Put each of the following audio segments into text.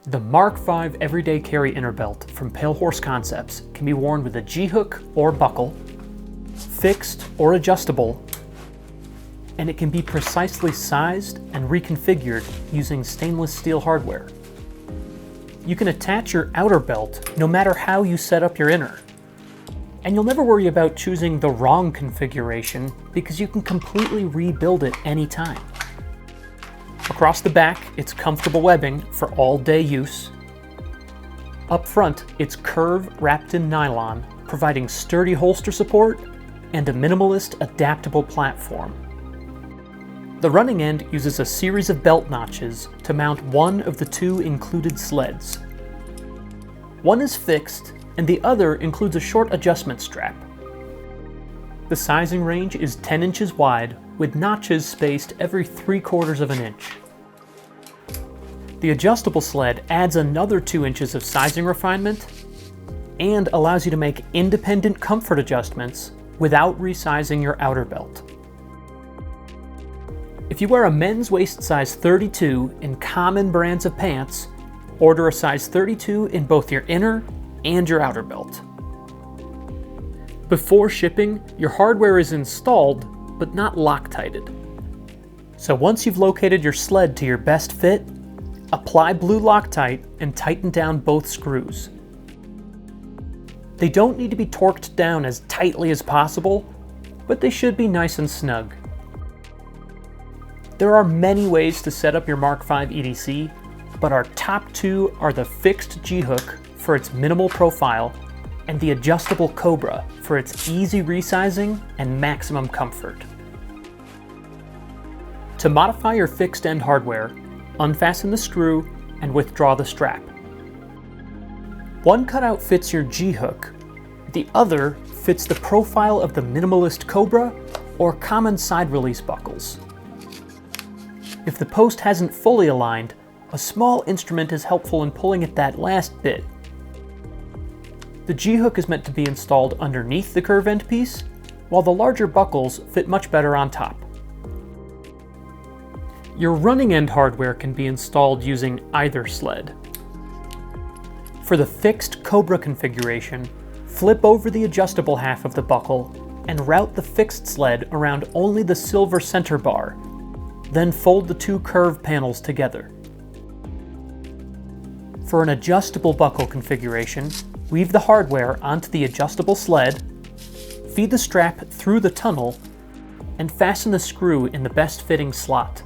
The Mk5 Everyday Carry Inner Belt from Pale Horse Concepts can be worn with a G-hook or buckle, fixed or adjustable, and it can be precisely sized and reconfigured using stainless steel hardware. You can attach your outer belt no matter how you set up your inner. And you'll never worry about choosing the wrong configuration because you can completely rebuild it anytime. Across the back, it's comfortable webbing for all-day use. Up front, it's curve wrapped in nylon, providing sturdy holster support and a minimalist, adaptable platform. The running end uses a series of belt notches to mount one of the two included sleds. One is fixed, and the other includes a short adjustment strap. The sizing range is 10 inches wide, with notches spaced every 3/4 of an inch. The adjustable sled adds another 2 inches of sizing refinement and allows you to make independent comfort adjustments without resizing your outer belt. If you wear a men's waist size 32 in common brands of pants, order a size 32 in both your inner and your outer belt. Before shipping, your hardware is installed, but not Loctited. So once you've located your sled to your best fit, apply blue Loctite and tighten down both screws. They don't need to be torqued down as tightly as possible, but they should be nice and snug. There are many ways to set up your Mk5 EDC, but our top two are the fixed G-hook for its minimal profile and the adjustable Cobra for its easy resizing and maximum comfort. To modify your fixed end hardware, unfasten the screw and withdraw the strap. One cutout fits your G-hook, the other fits the profile of the minimalist Cobra or common side release buckles. If the post hasn't fully aligned, a small instrument is helpful in pulling at that last bit. The G-hook is meant to be installed underneath the curve end piece, while the larger buckles fit much better on top. Your running end hardware can be installed using either sled. For the fixed Cobra configuration, flip over the adjustable half of the buckle and route the fixed sled around only the silver center bar, then fold the two curve panels together. For an adjustable buckle configuration, weave the hardware onto the adjustable sled, feed the strap through the tunnel, and fasten the screw in the best fitting slot.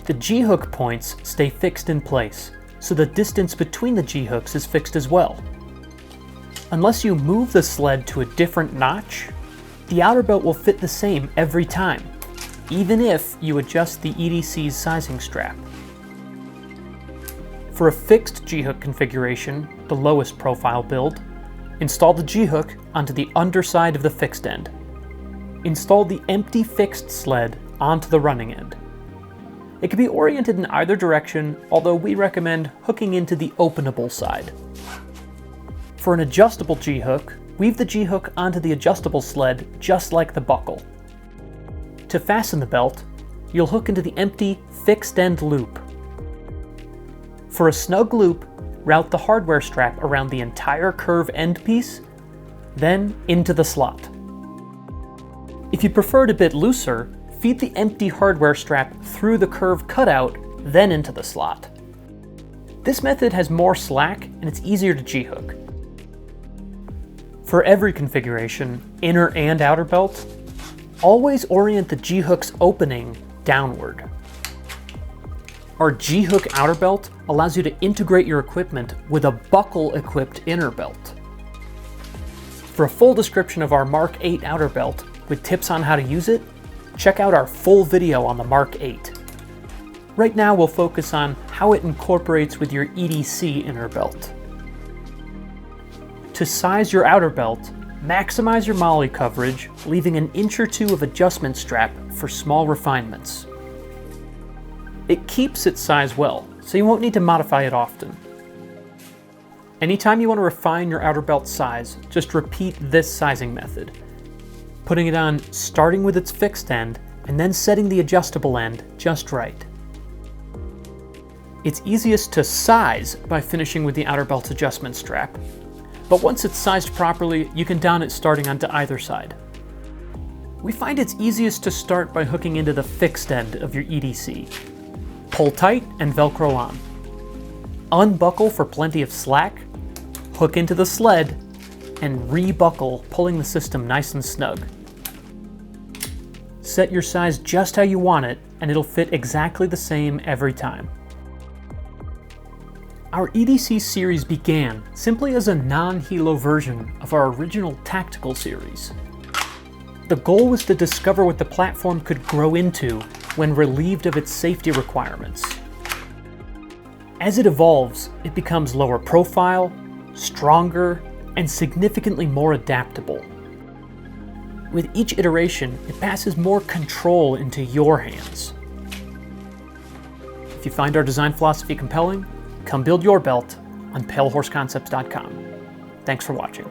The G-hook points stay fixed in place, so the distance between the G-hooks is fixed as well. Unless you move the sled to a different notch, the outer belt will fit the same every time, even if you adjust the EDC's sizing strap. For a fixed G-hook configuration, the lowest profile build, install the G-hook onto the underside of the fixed end. Install the empty fixed sled onto the running end. It can be oriented in either direction, although we recommend hooking into the openable side. For an adjustable G-hook, weave the G-hook onto the adjustable sled just like the buckle. To fasten the belt, you'll hook into the empty fixed end loop. For a snug loop, route the hardware strap around the entire curve end piece, then into the slot. If you prefer it a bit looser, feed the empty hardware strap through the curve cutout, then into the slot. This method has more slack and it's easier to G-hook. For every configuration, inner and outer belt, always orient the G-hook's opening downward. Our G-hook outer belt allows you to integrate your equipment with a buckle-equipped inner belt. For a full description of our Mark 8 outer belt with tips on how to use it, check out our full video on the Mark 8. Right now we'll focus on how it incorporates with your EDC inner belt. To size your outer belt, maximize your MOLLE coverage, leaving an inch or two of adjustment strap for small refinements. It keeps its size well, so you won't need to modify it often. Anytime you want to refine your outer belt size, just repeat this sizing method, putting it on starting with its fixed end and then setting the adjustable end just right. It's easiest to size by finishing with the outer belt adjustment strap, but once it's sized properly, you can down it starting onto either side. We find it's easiest to start by hooking into the fixed end of your EDC. Pull tight and Velcro on. Unbuckle for plenty of slack, hook into the sled, and rebuckle, pulling the system nice and snug. Set your size just how you want it, and it'll fit exactly the same every time. Our EDC series began simply as a non-helo version of our original tactical series. The goal was to discover what the platform could grow into when relieved of its safety requirements. As it evolves, it becomes lower profile, stronger, and significantly more adaptable. With each iteration, it passes more control into your hands. If you find our design philosophy compelling, come build your belt on palehorseconcepts.com. Thanks for watching.